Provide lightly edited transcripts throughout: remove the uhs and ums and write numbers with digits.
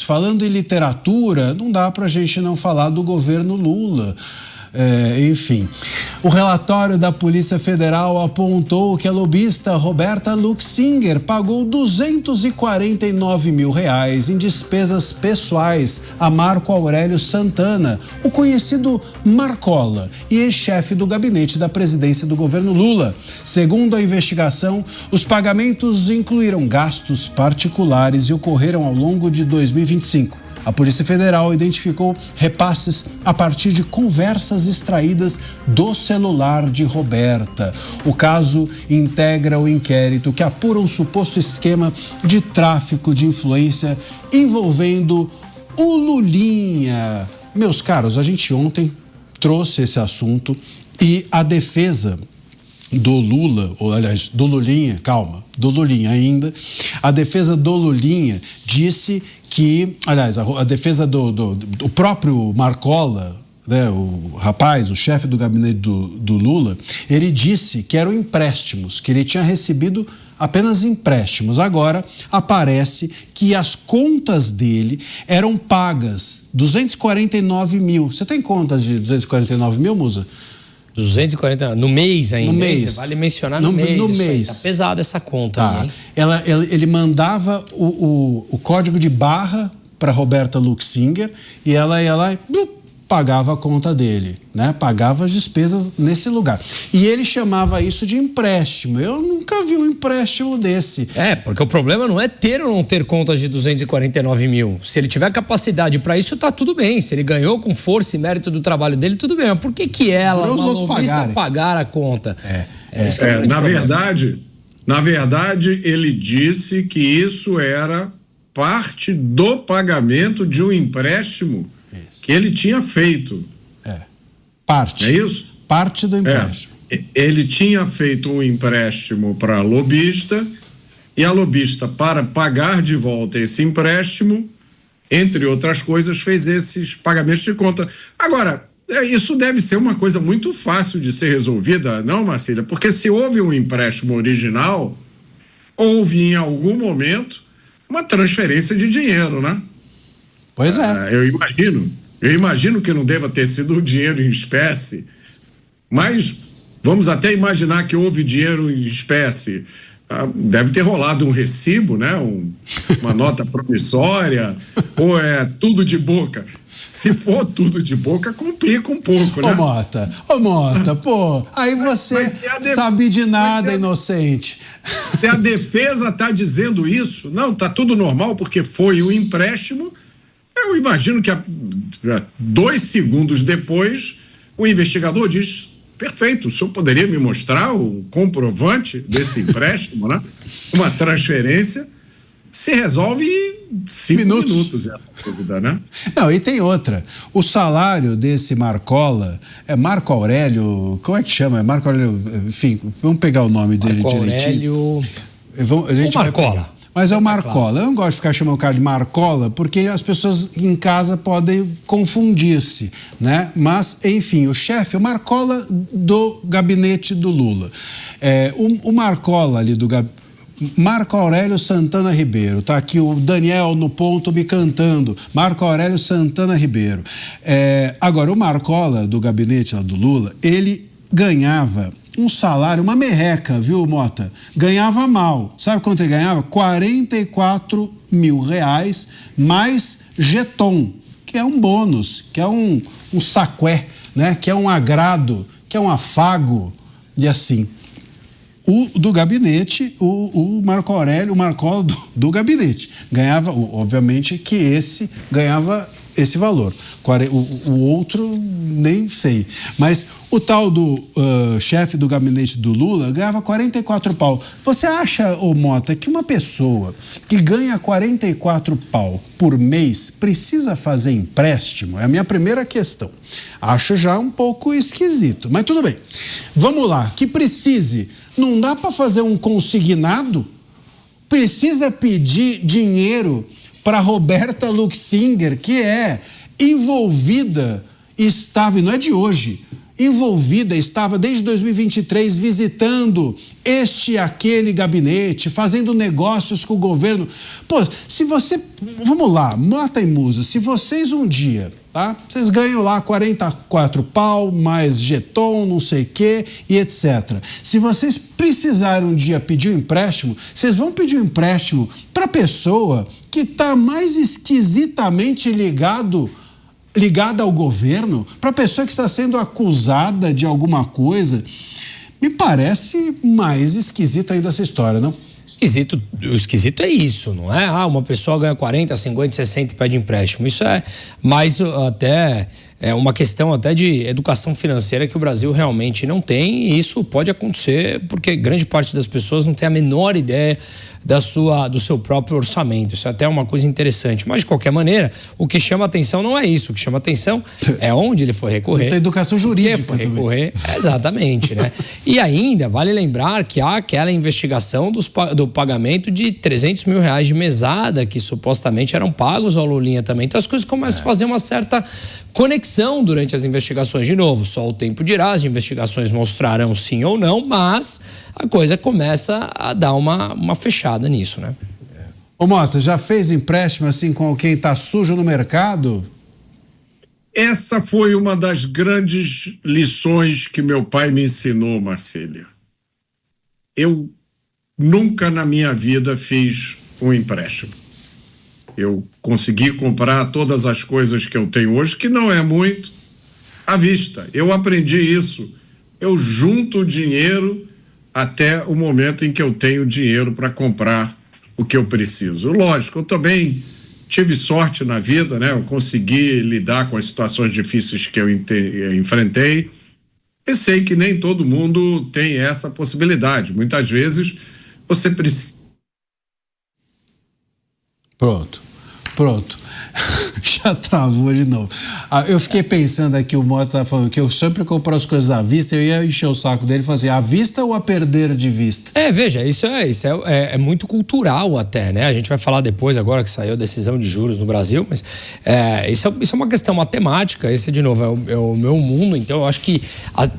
falando em literatura, não dá para a gente não falar do governo Lula. Enfim, o relatório da Polícia Federal apontou que a lobista Roberta Luxinger pagou R$249 mil em despesas pessoais a Marco Aurélio Santana, o conhecido Marcola, e ex-chefe do gabinete da presidência do governo Lula. Segundo a investigação, os pagamentos incluíram gastos particulares e ocorreram ao longo de 2025. A Polícia Federal identificou repasses a partir de conversas extraídas do celular de Roberta. O caso integra o inquérito que apura um suposto esquema de tráfico de influência envolvendo o Lulinha. Meus caros, a gente ontem trouxe esse assunto e a defesa do Lula, ou aliás, do Lulinha, do Lulinha ainda, a defesa do Lulinha disse que, aliás, a defesa do próprio Marcola, né, o rapaz, o chefe do gabinete do Lula, ele disse que eram empréstimos, que ele tinha recebido apenas empréstimos. Agora aparece que as contas dele eram pagas 249 mil. Você tem contas de 249 mil, Musa? 240 no mês ainda. No mês. Vale mencionar no mês. No mês. Tá pesada essa conta. Tá. Ele mandava o código de barra para Roberta Luxinger e ela ia lá e pagava a conta dele, né? Pagava as despesas nesse lugar. E ele chamava isso de empréstimo. Eu nunca vi um empréstimo desse. Porque o problema não é ter ou não ter contas de 249 mil. Se ele tiver capacidade para isso, tá tudo bem. Se ele ganhou com força e mérito do trabalho dele, tudo bem. Mas por que ela, uma lobista, pagar a conta? Na verdade, ele disse que isso era parte do pagamento de um empréstimo que ele tinha feito. Parte. É isso? Parte do empréstimo. Ele tinha feito um empréstimo para a lobista e a lobista, para pagar de volta esse empréstimo, entre outras coisas, fez esses pagamentos de conta. Agora, isso deve ser uma coisa muito fácil de ser resolvida, não, Marcília? Porque se houve um empréstimo original, houve em algum momento uma transferência de dinheiro, né? Pois é. Eu imagino que não deva ter sido dinheiro em espécie, mas vamos até imaginar que houve dinheiro em espécie. Deve ter rolado um recibo, né? Uma nota promissória, ou é tudo de boca. Se for tudo de boca, complica um pouco, né? Ô Mota, pô, aí você sabe de nada, inocente. Se a defesa tá dizendo isso, não, tá tudo normal porque foi um empréstimo. Eu imagino que 2 segundos depois o investigador diz: perfeito, o senhor poderia me mostrar o comprovante desse empréstimo, né? Uma transferência. Se resolve em 5 minutos essa dúvida, né? Não, e tem outra. O salário desse Marcola é Marco Aurélio, como é que chama? É Marco Aurélio, enfim, vamos pegar o nome dele direitinho. A gente vai Marcola. Mas é o Marcola. Eu não gosto de ficar chamando o cara de Marcola, porque as pessoas em casa podem confundir-se, né? Mas, enfim, o chefe, o Marcola do gabinete do Lula. O Marcola ali do gabinete, Marco Aurélio Santana Ribeiro, tá aqui o Daniel no ponto me cantando, Marco Aurélio Santana Ribeiro. Agora, o Marcola do gabinete lá do Lula, ele ganhava um salário, uma merreca, viu, Mota? Ganhava mal. Sabe quanto ele ganhava? R$44 mil mais jeton, que é um bônus, que é um saqué, né? Que é um agrado, que é um afago, e assim. O do gabinete, o Marco Aurélio, o Marcola do gabinete, ganhava, obviamente que esse ganhava esse valor. O outro, nem sei. Mas o tal do chefe do gabinete do Lula ganhava 44 pau. Você acha, ô Mota, que uma pessoa que ganha 44 pau por mês precisa fazer empréstimo? É a minha primeira questão. Acho já um pouco esquisito, mas tudo bem. Vamos lá, que precise. Não dá para fazer um consignado? Precisa pedir dinheiro para Roberta Luxinger, que é envolvida, estava, e não é de hoje, envolvida, estava desde 2023 visitando este e aquele gabinete, fazendo negócios com o governo. Pô, se você... Vamos lá, Mota e Musa, se vocês um dia... Tá? Vocês ganham lá 44 pau, mais jeton, não sei o quê e etc. Se vocês precisarem um dia pedir um empréstimo, vocês vão pedir um empréstimo para a pessoa que está mais esquisitamente ligada ao governo, para a pessoa que está sendo acusada de alguma coisa. Me parece mais esquisita ainda essa história, não? O esquisito é isso, não é? Uma pessoa ganha 40, 50, 60 e pede empréstimo. Isso é mais até uma questão até de educação financeira que o Brasil realmente não tem, e isso pode acontecer porque grande parte das pessoas não tem a menor ideia do seu próprio orçamento. Isso é até uma coisa interessante. Mas, de qualquer maneira, o que chama atenção não é isso. O que chama atenção é onde ele foi recorrer. Tem educação jurídica foi recorrer, exatamente, né? E ainda, vale lembrar que há aquela investigação do pagamento de 300 mil reais de mesada que supostamente eram pagos ao Lulinha também. Então, as coisas começam a fazer uma certa conexão durante as investigações. De novo, só o tempo dirá, as investigações mostrarão sim ou não, mas a coisa começa a dar uma fechada nisso, né? Ô Mota, já fez empréstimo assim com quem tá sujo no mercado? Essa foi uma das grandes lições que meu pai me ensinou, Marcília. Eu nunca na minha vida fiz um empréstimo. Eu consegui comprar todas as coisas que eu tenho hoje, que não é muito, à vista. Eu aprendi isso. Eu junto o dinheiro até o momento em que eu tenho dinheiro para comprar o que eu preciso. Lógico, eu também tive sorte na vida, né? Eu consegui lidar com as situações difíceis que eu enfrentei e sei que nem todo mundo tem essa possibilidade. Muitas vezes você precisa... Pronto. Já travou de novo. Eu fiquei pensando aqui, o Mota tá falando que eu sempre compro as coisas à vista, eu ia encher o saco dele e falar assim, à vista ou a perder de vista? Veja, isso é muito cultural até, né? A gente vai falar depois, agora que saiu a decisão de juros no Brasil, mas isso é uma questão matemática, esse de novo é o meu mundo, então eu acho que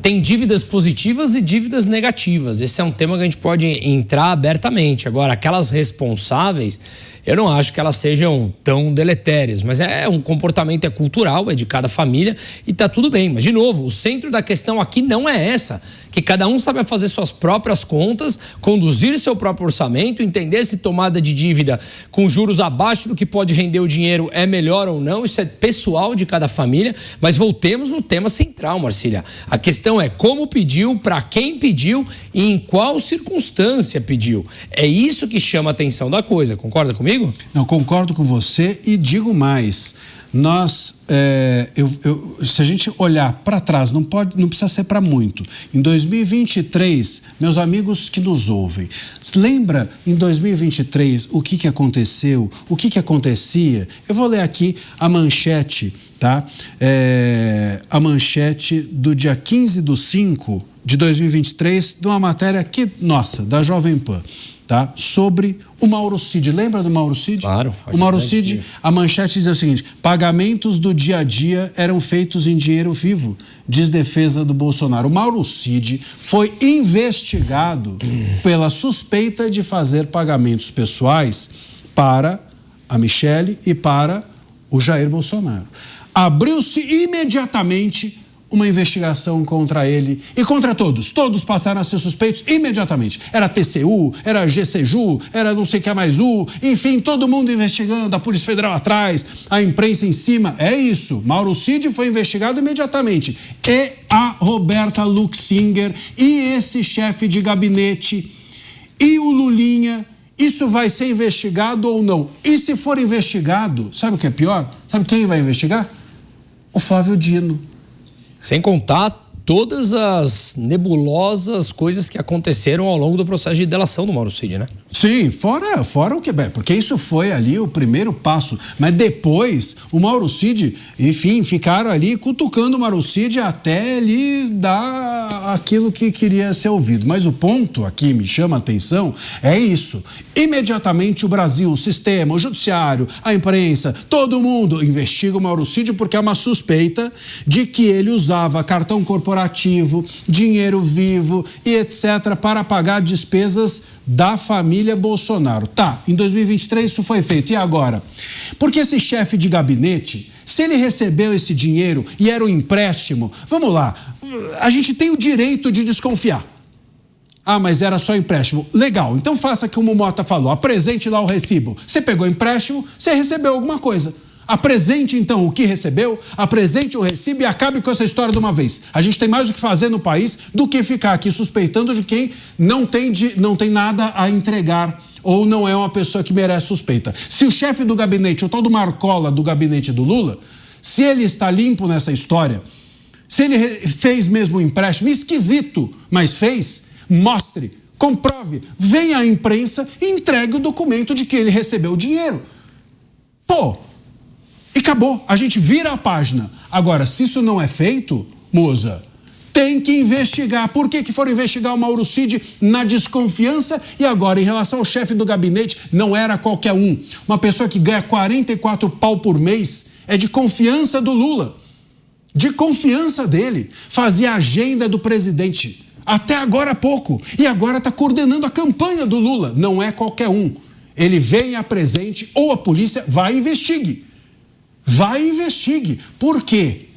tem dívidas positivas e dívidas negativas. Esse é um tema que a gente pode entrar abertamente. Agora, aquelas responsáveis, eu não acho que elas sejam tão deletérias, mas um comportamento cultural, é de cada família e tá tudo bem. Mas, de novo, o centro da questão aqui não é essa, que cada um sabe fazer suas próprias contas, conduzir seu próprio orçamento, entender se tomada de dívida com juros abaixo do que pode render o dinheiro é melhor ou não, isso é pessoal de cada família, mas voltemos no tema central, Marcília. A questão é como pediu, para quem pediu e em qual circunstância pediu. É isso que chama a atenção da coisa, concorda comigo? Não, concordo com você e digo mais. Se a gente olhar para trás, não precisa ser para muito. Em 2023, meus amigos que nos ouvem, lembra em 2023 o que aconteceu, o que acontecia? Eu vou ler aqui a manchete, tá? A manchete do dia 15/5/2023, de uma matéria da Jovem Pan. Tá? Sobre o Mauro Cid. Lembra do Mauro Cid? Claro. O Mauro Cid, a manchete diz o seguinte: pagamentos do dia a dia eram feitos em dinheiro vivo, diz defesa do Bolsonaro. O Mauro Cid foi investigado pela suspeita de fazer pagamentos pessoais para a Michele e para o Jair Bolsonaro. Abriu-se imediatamente uma investigação contra ele e contra todos. Todos passaram a ser suspeitos imediatamente. Era TCU, era GCJU, era não sei o que mais enfim, todo mundo investigando, a Polícia Federal atrás, a imprensa em cima. É isso. Mauro Cid foi investigado imediatamente. E a Roberta Luxinger e esse chefe de gabinete e o Lulinha, isso vai ser investigado ou não? E se for investigado, sabe o que é pior? Sabe quem vai investigar? O Flávio Dino. Sem contar todas as nebulosas coisas que aconteceram ao longo do processo de delação do Mauro Cid, né? Sim, fora o que... Porque isso foi ali o primeiro passo. Mas depois, o Mauro Cid, enfim, ficaram ali cutucando o Mauro Cid até ele dar aquilo que queria ser ouvido. Mas o ponto aqui me chama a atenção é isso. Imediatamente o Brasil, o sistema, o judiciário, a imprensa, todo mundo investiga o Mauro Cid porque é uma suspeita de que ele usava cartão corporativo, dinheiro vivo e etc. para pagar despesas da família Bolsonaro. Tá, em 2023 isso foi feito. E agora? Porque esse chefe de gabinete, se ele recebeu esse dinheiro e era um empréstimo, vamos lá, a gente tem o direito de desconfiar. Ah, mas era só empréstimo. Legal, então faça como o Mota falou, apresente lá o recibo. Você pegou empréstimo, você recebeu alguma coisa. Apresente então o que recebeu, apresente o recibo e acabe com essa história de uma vez. A gente tem mais o que fazer no país do que ficar aqui suspeitando de quem não tem nada a entregar ou não é uma pessoa que merece suspeita. Se o chefe do gabinete, o tal do Marcola do gabinete do Lula, se ele está limpo nessa história, se ele fez mesmo um empréstimo esquisito, mas fez, mostre, comprove, venha à imprensa e entregue o documento de que ele recebeu o dinheiro. Pô, e acabou, a gente vira a página. Agora, se isso não é feito, moça, tem que investigar. Por que foram investigar o Mauro Cid na desconfiança? E agora, em relação ao chefe do gabinete, não era qualquer um. Uma pessoa que ganha 44 pau por mês é de confiança do Lula. De confiança dele. Fazia a agenda do presidente. Até agora há pouco. E agora está coordenando a campanha do Lula. Não é qualquer um. Ele vem, apresente, ou a polícia vai e investigue. Vai e investigue. Por quê?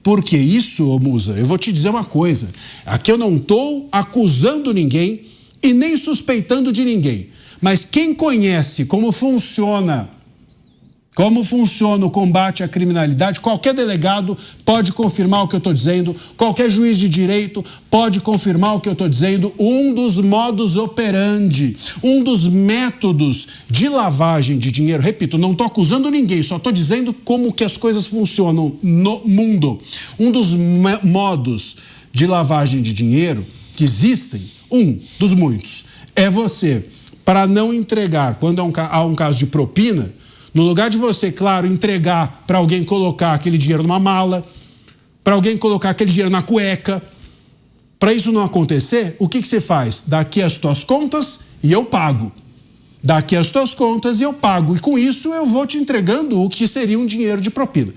Porque isso, ô Musa, eu vou te dizer uma coisa. Aqui eu não estou acusando ninguém e nem suspeitando de ninguém. Mas quem conhece como funciona o combate à criminalidade, qualquer delegado pode confirmar o que eu estou dizendo, qualquer juiz de direito pode confirmar o que eu estou dizendo. Um dos modus operandi, um dos métodos de lavagem de dinheiro, repito, não estou acusando ninguém, só estou dizendo como que as coisas funcionam no mundo. Um dos modos de lavagem de dinheiro que existem, um dos muitos, é você, para não entregar, quando há um caso de propina, no lugar de você, claro, entregar para alguém colocar aquele dinheiro numa mala, para alguém colocar aquele dinheiro na cueca, para isso não acontecer, o que você faz? Daqui as tuas contas e eu pago. Daqui as tuas contas e eu pago. E com isso eu vou te entregando o que seria um dinheiro de propina.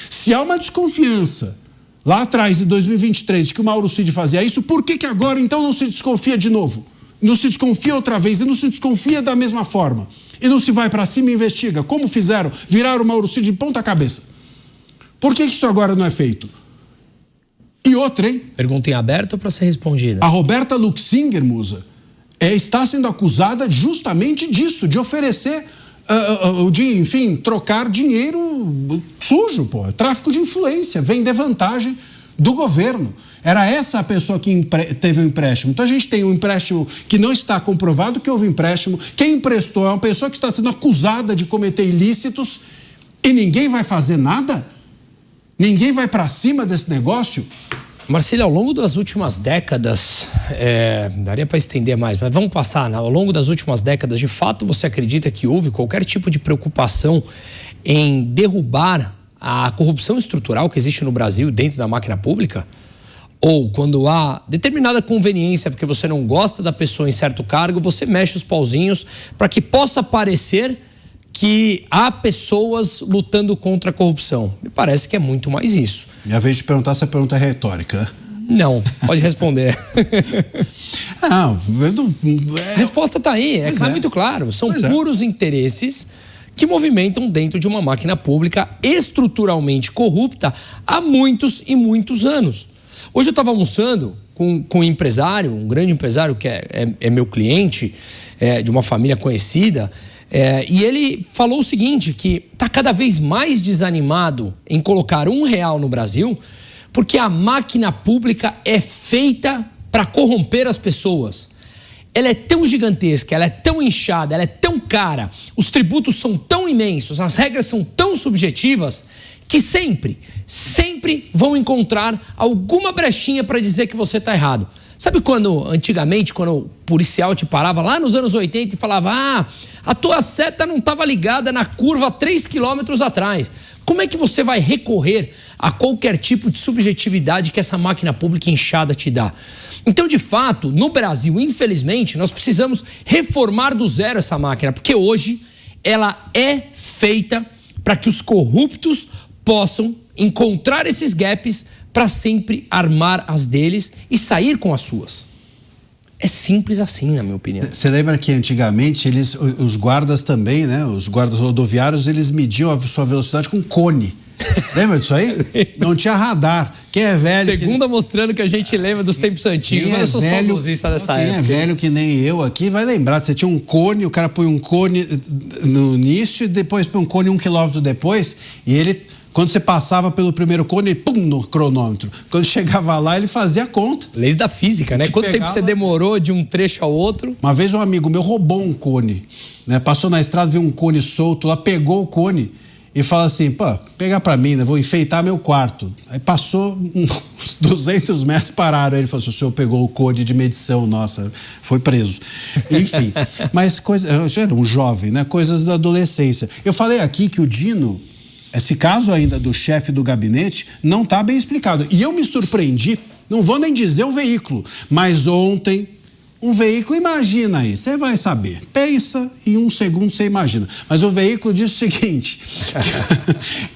Se há uma desconfiança lá atrás, de 2023, de que o Mauro Cid fazia isso, por que agora então não se desconfia de novo? Não se desconfia outra vez e não se desconfia da mesma forma? E não se vai para cima e investiga, como fizeram, viraram o Mauro Cid de ponta cabeça. Por que isso agora não é feito? E outra, hein? Pergunta em aberto para ser respondida. A Roberta Luxinger, Musa, está sendo acusada justamente disso, de oferecer, enfim, trocar dinheiro sujo, pô, tráfico de influência, vender vantagem do governo. Era essa a pessoa que teve o empréstimo. Então a gente tem um empréstimo que não está comprovado que houve empréstimo. Quem emprestou é uma pessoa que está sendo acusada de cometer ilícitos e ninguém vai fazer nada? Ninguém vai para cima desse negócio? Marcílio, ao longo das últimas décadas, daria para estender mais, mas vamos passar, né? Ao longo das últimas décadas, de fato, você acredita que houve qualquer tipo de preocupação em derrubar a corrupção estrutural que existe no Brasil dentro da máquina pública? Ou quando há determinada conveniência, porque você não gosta da pessoa em certo cargo, você mexe os pauzinhos para que possa parecer que há pessoas lutando contra a corrupção. Me parece que é muito mais isso. Minha vez de perguntar se a pergunta é retórica. Não, pode responder. A resposta está aí, é muito claro. São puros interesses que movimentam dentro de uma máquina pública estruturalmente corrupta há muitos e muitos anos. Hoje eu estava almoçando com um empresário, um grande empresário que é meu cliente, de uma família conhecida, e ele falou o seguinte, que está cada vez mais desanimado em colocar R$1 no Brasil, porque a máquina pública é feita para corromper as pessoas. Ela é tão gigantesca, ela é tão inchada, ela é tão cara, os tributos são tão imensos, as regras são tão subjetivas, que sempre vão encontrar alguma brechinha para dizer que você está errado. Sabe antigamente, quando o policial te parava lá nos anos 80 e falava: a tua seta não estava ligada na curva 3 quilômetros atrás. Como é que você vai recorrer a qualquer tipo de subjetividade que essa máquina pública inchada te dá? Então, de fato, no Brasil, infelizmente, nós precisamos reformar do zero essa máquina, porque hoje ela é feita para que os corruptos possam encontrar esses gaps para sempre armar as deles e sair com as suas. É simples assim, na minha opinião. Você lembra que antigamente os guardas também, né? Os guardas rodoviários, eles mediam a sua velocidade com cone. Lembra disso aí? Não tinha radar. Quem é velho... Segunda mostrando que a gente lembra dos tempos antigos. Eu sou saudosista dessa época. Quem é velho que nem eu aqui vai lembrar. Você tinha um cone, o cara põe um cone no início e depois põe um cone 1 quilômetro depois e ele... Quando você passava pelo primeiro cone, pum, no cronômetro. Quando chegava lá, ele fazia conta. Leis da física, né? Quanto tempo você demorou de um trecho ao outro? Uma vez um amigo meu roubou um cone, né? Passou na estrada, viu um cone solto lá, pegou o cone e fala assim: pô, pegar pra mim, né? Vou enfeitar meu quarto. Aí passou uns 200 metros, pararam. Ele falou assim: o senhor pegou o cone de medição, nossa, foi preso. Enfim, mas eu era um jovem, né? Coisas da adolescência. Eu falei aqui que o Dino... Esse caso ainda do chefe do gabinete não está bem explicado. E eu me surpreendi, não vou nem dizer o veículo, mas ontem um veículo, imagina aí, você vai saber. Pensa, em 1 segundo você imagina. Mas o veículo diz o seguinte,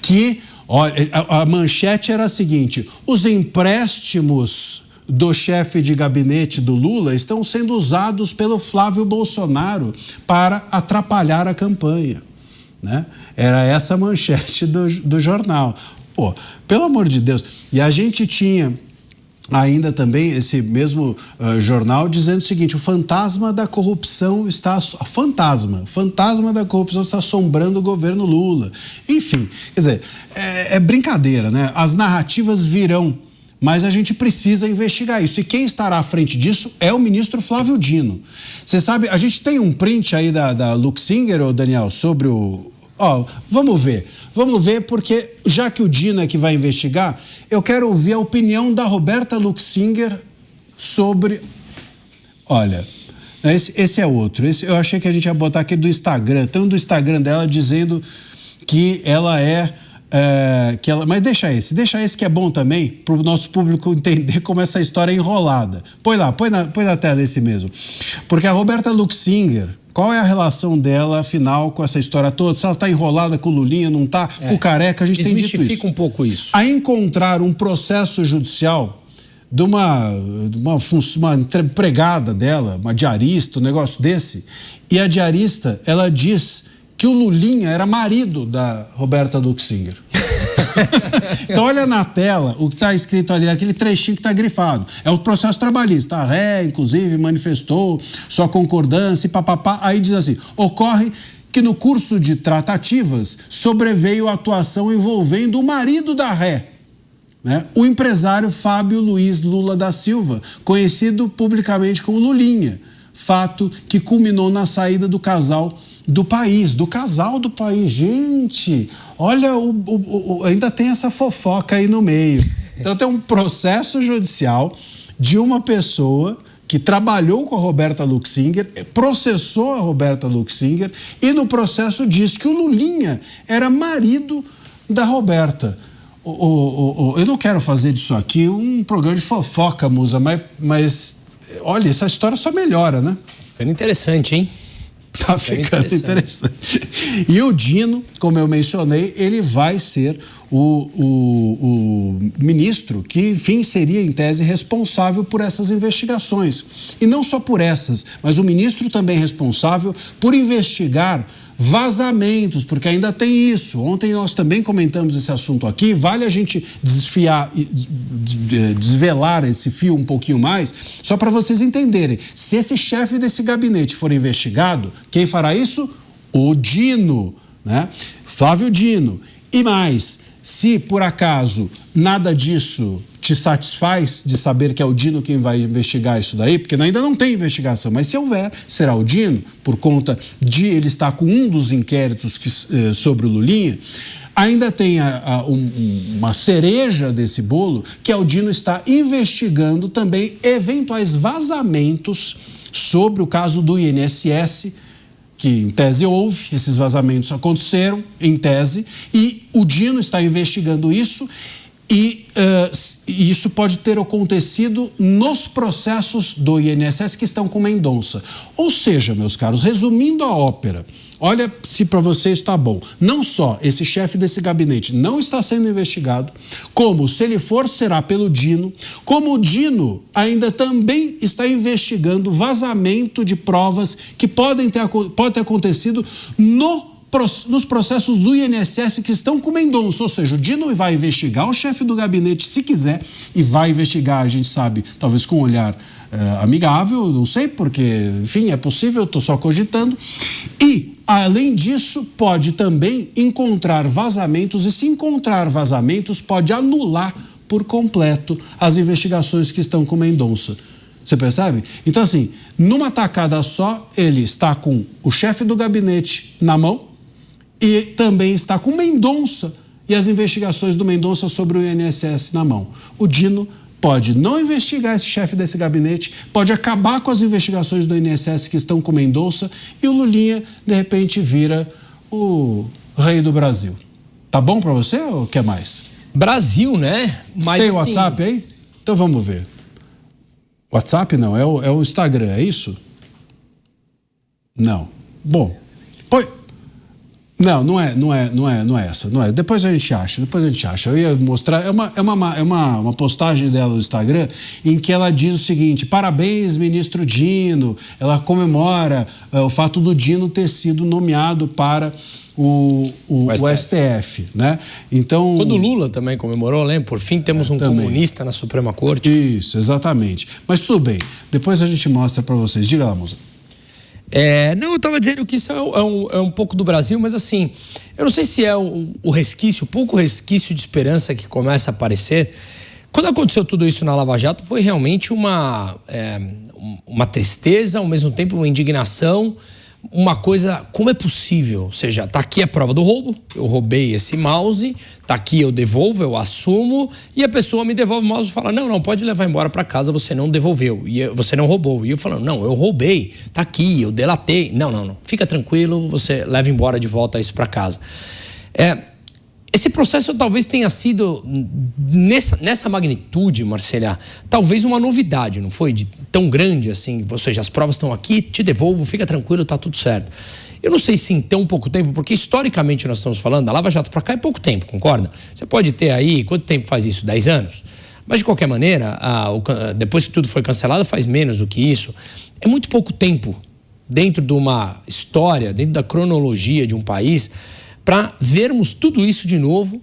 que olha, a manchete era a seguinte: os empréstimos do chefe de gabinete do Lula estão sendo usados pelo Flávio Bolsonaro para atrapalhar a campanha, né? Era essa a manchete do jornal. Pô, pelo amor de Deus. E a gente tinha ainda também esse mesmo jornal dizendo o seguinte: o fantasma da corrupção está... Fantasma da corrupção está assombrando o governo Lula. Enfim, quer dizer, é brincadeira, né? As narrativas virão, mas a gente precisa investigar isso. E quem estará à frente disso é o ministro Flávio Dino. Você sabe, a gente tem um print aí da Luxinger, ô Daniel, sobre o... Vamos ver, porque já que o Dino é que vai investigar, eu quero ouvir a opinião da Roberta Luxinger sobre... Olha, esse é outro. Eu achei que a gente ia botar aquele do Instagram. Tem um do Instagram dela dizendo que ela mas deixa esse que é bom também, para o nosso público entender como essa história é enrolada. Põe na tela esse mesmo. Porque a Roberta Luxinger... Qual é a relação dela, afinal, com essa história toda? Se ela está enrolada com o Lulinha, não está? Com o Careca, a gente tem dito isso. Desmistifica um pouco isso. A encontrar um processo judicial de uma empregada dela, uma diarista, um negócio desse, e a diarista, ela diz que o Lulinha era marido da Roberta Luxinger. Então olha na tela o que está escrito ali, aquele trechinho que está grifado. É o processo trabalhista. A ré, inclusive, manifestou sua concordância e papapá. Aí diz assim: ocorre que no curso de tratativas sobreveio a atuação envolvendo o marido da ré, né? O empresário Fábio Luiz Lula da Silva, conhecido publicamente como Lulinha. Fato que culminou na saída do casal do país. Gente, olha, ainda tem essa fofoca aí no meio. Então tem um processo judicial de uma pessoa que trabalhou com a Roberta Luxinger, processou a Roberta Luxinger e no processo diz que o Lulinha era marido da Roberta. Eu não quero fazer disso aqui um programa de fofoca, Musa, mas olha, essa história só melhora, né? Ficando interessante, hein? Tá ficando interessante. E o Dino, como eu mencionei, ele vai ser o ministro que, enfim, seria em tese responsável por essas investigações. E não só por essas, mas o ministro também responsável por investigar vazamentos, porque ainda tem isso. Ontem nós também comentamos esse assunto aqui. Vale a gente desvelar esse fio um pouquinho mais, só para vocês entenderem. Se esse chefe desse gabinete for investigado, quem fará isso? O Dino, né? Flávio Dino. E mais, se por acaso nada disso te satisfaz de saber que é o Dino quem vai investigar isso daí, porque ainda não tem investigação, mas se houver, será o Dino, por conta de ele estar com um dos inquéritos sobre o Lulinha, Ainda tem uma cereja desse bolo, que é o Dino está investigando também eventuais vazamentos sobre o caso do INSS, que em tese houve, esses vazamentos aconteceram, em tese, e o Dino está investigando isso, e isso pode ter acontecido nos processos do INSS que estão com Mendonça. Ou seja, meus caros, resumindo a ópera, olha se para vocês está bom. Não só esse chefe desse gabinete não está sendo investigado, como se ele for, será pelo Dino, como o Dino ainda também está investigando vazamento de provas que pode ter acontecido nos processos do INSS que estão com Mendonça, ou seja, o Dino vai investigar o chefe do gabinete se quiser e vai investigar, a gente sabe, talvez com um olhar amigável, não sei, porque, enfim, é possível, estou só cogitando, e, além disso, pode também encontrar vazamentos e se encontrar vazamentos pode anular por completo as investigações que estão com Mendonça. Você percebe? Então, assim, numa tacada só, ele está com o chefe do gabinete na mão, e também está com Mendonça e as investigações do Mendonça sobre o INSS na mão. O Dino pode não investigar esse chefe desse gabinete, pode acabar com as investigações do INSS que estão com Mendonça e o Lulinha, de repente, vira o rei do Brasil. Tá bom para você ou quer mais? Brasil, né? Mas, tem o WhatsApp aí? Então vamos ver. WhatsApp não, é o Instagram, é isso? Não. Bom, não é essa, não é. Depois a gente acha. Eu ia mostrar, é uma postagem dela no Instagram em que ela diz o seguinte: parabéns, ministro Dino. Ela comemora o fato do Dino ter sido nomeado para o STF, né? Então... Quando o Lula também comemorou, lembra? Por fim temos um comunista na Suprema Corte. Isso, exatamente. Mas tudo bem, depois a gente mostra para vocês. Diga lá, moça. Não, eu estava dizendo que isso é um pouco do Brasil, mas assim, eu não sei se é o resquício, pouco resquício de esperança que começa a aparecer. Quando aconteceu tudo isso na Lava Jato, foi realmente uma tristeza, ao mesmo tempo uma indignação, uma coisa, como é possível? Ou seja, tá aqui a prova do roubo, eu roubei esse mouse, tá aqui, eu devolvo, eu assumo, e a pessoa me devolve o mouse e fala, não, pode levar embora para casa, você não devolveu, e você não roubou. E eu falo, não, eu roubei, tá aqui, eu delatei. Não, fica tranquilo, você leva embora de volta isso para casa. Esse processo talvez tenha sido, nessa magnitude, Marcela, talvez uma novidade, não foi? Tão grande assim, ou seja, as provas estão aqui, te devolvo, fica tranquilo, tá tudo certo. Eu não sei se em tão pouco tempo, porque historicamente nós estamos falando, da Lava Jato para cá é pouco tempo, concorda? Você pode ter aí, quanto tempo faz isso? 10 anos? Mas de qualquer maneira, depois que tudo foi cancelado, faz menos do que isso. É muito pouco tempo dentro de uma história, dentro da cronologia de um país, para vermos tudo isso de novo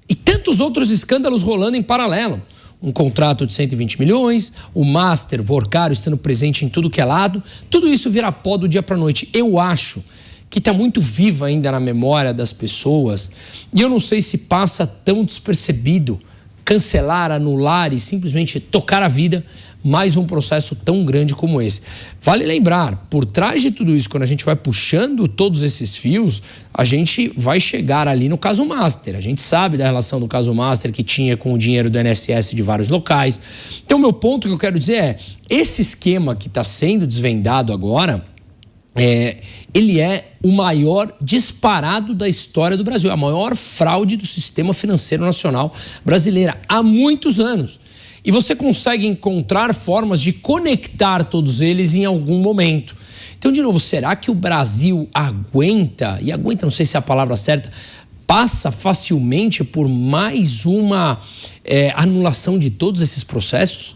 e tantos outros escândalos rolando em paralelo. Um contrato de 120 milhões, o Master, Vorcário estando presente em tudo que é lado, tudo isso vira pó do dia para a noite. Eu acho que está muito viva ainda na memória das pessoas e eu não sei se passa tão despercebido cancelar, anular e simplesmente tocar a vida mais um processo tão grande como esse. Vale lembrar, por trás de tudo isso, quando a gente vai puxando todos esses fios, a gente vai chegar ali no caso Master. A gente sabe da relação do caso Master que tinha com o dinheiro do INSS de vários locais. Então, meu ponto que eu quero dizer é, esse esquema que está sendo desvendado agora, ele é o maior disparado da história do Brasil, a maior fraude do sistema financeiro nacional brasileiro há muitos anos. E você consegue encontrar formas de conectar todos eles em algum momento. Então, de novo, será que o Brasil aguenta, e aguenta, não sei se é a palavra certa, passa facilmente por mais uma anulação de todos esses processos?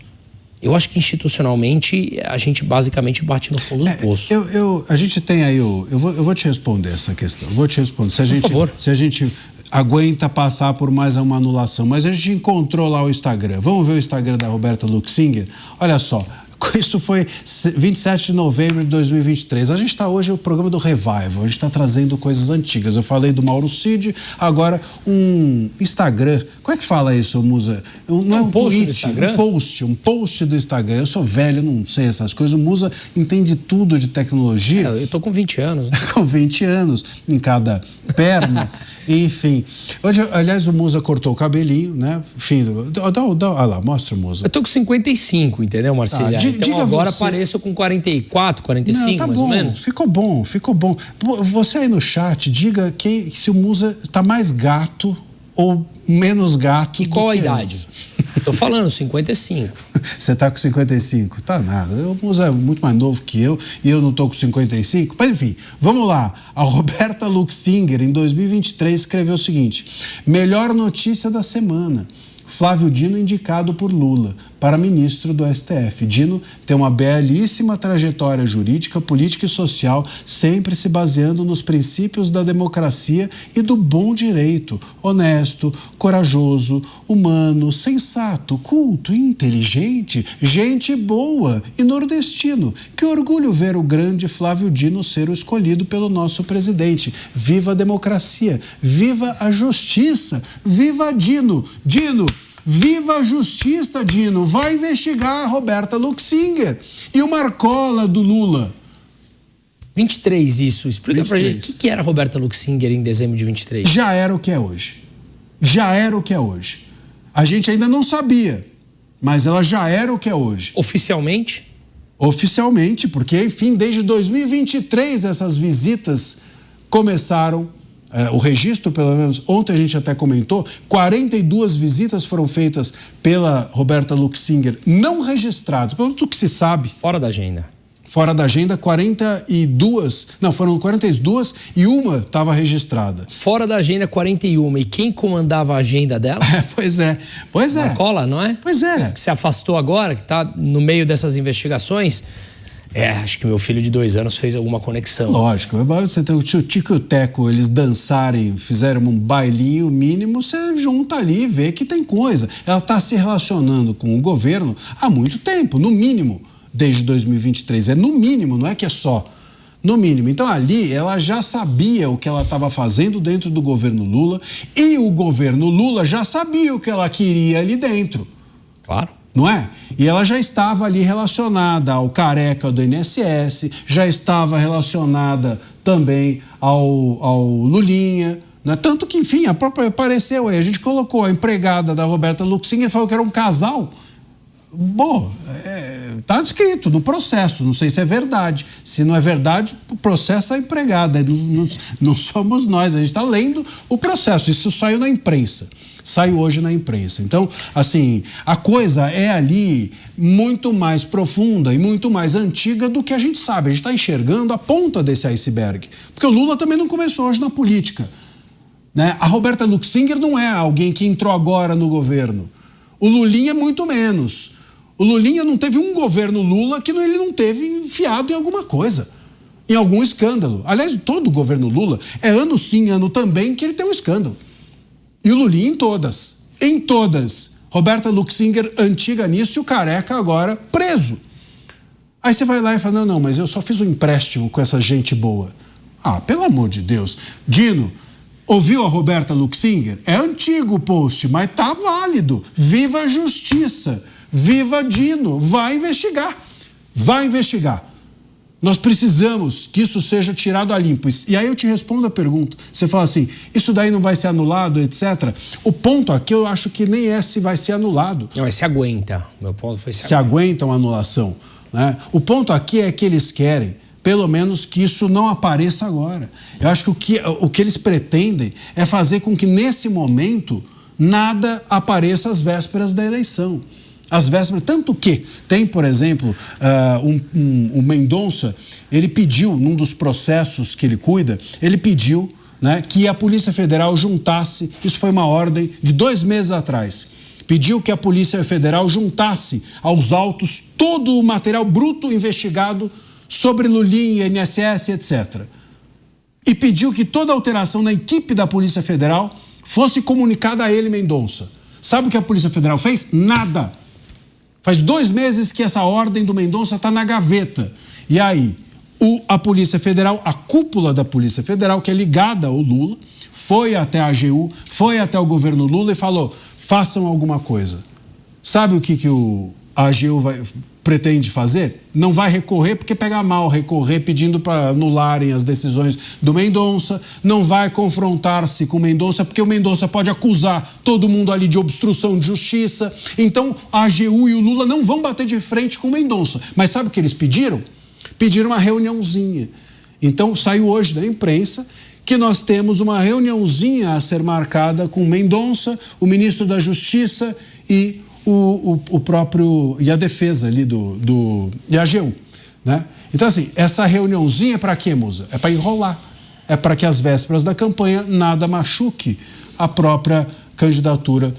Eu acho que institucionalmente a gente basicamente bate no fundo do poço. A gente tem aí eu vou te responder essa questão. Vou te responder. Por favor. Se a gente aguenta passar por mais uma anulação, mas a gente encontrou lá o Instagram. Vamos ver o Instagram da Roberta Luxinger? Olha só, Isso foi 27 de novembro de 2023. A gente está hoje no programa do Revival, a gente está trazendo coisas antigas. Eu falei do Mauro Cid, agora um Instagram. Como é que fala isso, Musa? Não é um post tweet, do Instagram? Um post do Instagram. Eu sou velho, não sei essas coisas. O Musa entende tudo de tecnologia. Eu tô com 20 anos. Né? Com 20 anos em cada perna. Enfim. Hoje, aliás, o Musa cortou o cabelinho, né? Enfim, olha lá, mostra o Musa. Eu tô com 55, entendeu, Marcelo? Então agora apareço com 44, 45, não, tá mais bom, ou menos. Ficou bom. Você aí no chat, diga se o Musa tá mais gato ou menos gato. E qual a idade? Tô falando, 55. Você tá com 55? Tá nada. O Musa é muito mais novo que eu e eu não tô com 55. Mas enfim, vamos lá. A Roberta Luxinger, em 2023, escreveu o seguinte: melhor notícia da semana. Flávio Dino indicado por Lula para ministro do STF. Dino tem uma belíssima trajetória jurídica, política e social, sempre se baseando nos princípios da democracia e do bom direito. Honesto, corajoso, humano, sensato, culto, inteligente, gente boa e nordestino. Que orgulho ver o grande Flávio Dino ser o escolhido pelo nosso presidente. Viva a democracia, viva a justiça, viva Dino. Dino, viva a justiça, Dino. Vai investigar a Roberta Luxinger e o Marcola do Lula. 23, isso. Explica 23. pra gente o que era a Roberta Luxinger em dezembro de 23. Já era o que é hoje. A gente ainda não sabia, mas ela já era o que é hoje. Oficialmente? Oficialmente, porque, enfim, desde 2023 essas visitas começaram. O registro, pelo menos, ontem a gente até comentou, 42 visitas foram feitas pela Roberta Luxinger, não registradas, pelo que se sabe. Fora da agenda. Fora da agenda, 42, não, foram 42 e uma estava registrada. Fora da agenda, 41. E quem comandava a agenda dela? Pois é. Marcola, não é? Pois é. Que se afastou agora, que está no meio dessas investigações. Acho que meu filho de 2 anos fez alguma conexão. Lógico, você tem o Tico e o Teco, eles dançarem, fizeram um bailinho mínimo, você junta ali e vê que tem coisa. Ela está se relacionando com o governo há muito tempo, no mínimo, desde 2023. É no mínimo, não é que é só. No mínimo. Então ali ela já sabia o que ela estava fazendo dentro do governo Lula e o governo Lula já sabia o que ela queria ali dentro. Claro. Não é? E ela já estava ali relacionada ao careca do INSS, já estava relacionada também ao Lulinha, né? Tanto que, enfim, a própria apareceu aí, a gente colocou a empregada da Roberta Luxinger e falou que era um casal. Bom, está descrito no processo, não sei se é verdade. Se não é verdade, o processo é a empregada, não somos nós, a gente está lendo o processo, isso saiu na imprensa. Saiu hoje na imprensa. Então, assim, a coisa é ali muito mais profunda e muito mais antiga do que a gente sabe. A gente está enxergando a ponta desse iceberg. Porque o Lula também não começou hoje na política, né? A Roberta Luxinger não é alguém que entrou agora no governo. O Lulinha muito menos. O Lulinha não teve um governo Lula que ele não teve enfiado em alguma coisa, em algum escândalo. Aliás, todo o governo Lula é ano sim, ano também que ele tem um escândalo. E o Lulinha em todas. Roberta Luxinger, antiga nisso, e o careca agora preso. Aí você vai lá e fala, não, mas eu só fiz um empréstimo com essa gente boa. Ah, pelo amor de Deus. Dino, ouviu a Roberta Luxinger? É antigo o post, mas tá válido. Viva a justiça. Viva Dino. Vai investigar. Nós precisamos que isso seja tirado a limpo. E aí eu te respondo a pergunta. Você fala assim, isso daí não vai ser anulado, etc. O ponto aqui eu acho que nem é se vai ser anulado. Não, se aguenta. Meu ponto foi se aguentam a anulação, né? O ponto aqui é que eles querem, pelo menos, que isso não apareça agora. Eu acho que o que eles pretendem é fazer com que nesse momento nada apareça às vésperas da eleição. Às vésperas, tanto que tem, por exemplo, o Mendonça, ele pediu, num dos processos que ele cuida, ele pediu, né, que a Polícia Federal juntasse, isso foi uma ordem de 2 meses atrás, pediu que a Polícia Federal juntasse aos autos todo o material bruto investigado sobre Lulinha, INSS, etc. E pediu que toda alteração na equipe da Polícia Federal fosse comunicada a ele, Mendonça. Sabe o que a Polícia Federal fez? Nada. Faz 2 meses que essa ordem do Mendonça está na gaveta. E aí, a Polícia Federal, a cúpula da Polícia Federal, que é ligada ao Lula, foi até a AGU, foi até o governo Lula e falou, façam alguma coisa. Sabe o que a AGU pretende fazer? Não vai recorrer porque pega mal recorrer pedindo para anularem as decisões do Mendonça, não vai confrontar-se com o Mendonça porque o Mendonça pode acusar todo mundo ali de obstrução de justiça. Então a AGU e o Lula não vão bater de frente com o Mendonça. Mas sabe o que eles pediram? Pediram uma reuniãozinha. Então saiu hoje da imprensa que nós temos uma reuniãozinha a ser marcada com o Mendonça, o ministro da Justiça e o próprio, e a defesa ali e a AGU, né? Então assim, essa reuniãozinha é para quê, Musa? É para enrolar, é para que às vésperas da campanha nada machuque a própria candidatura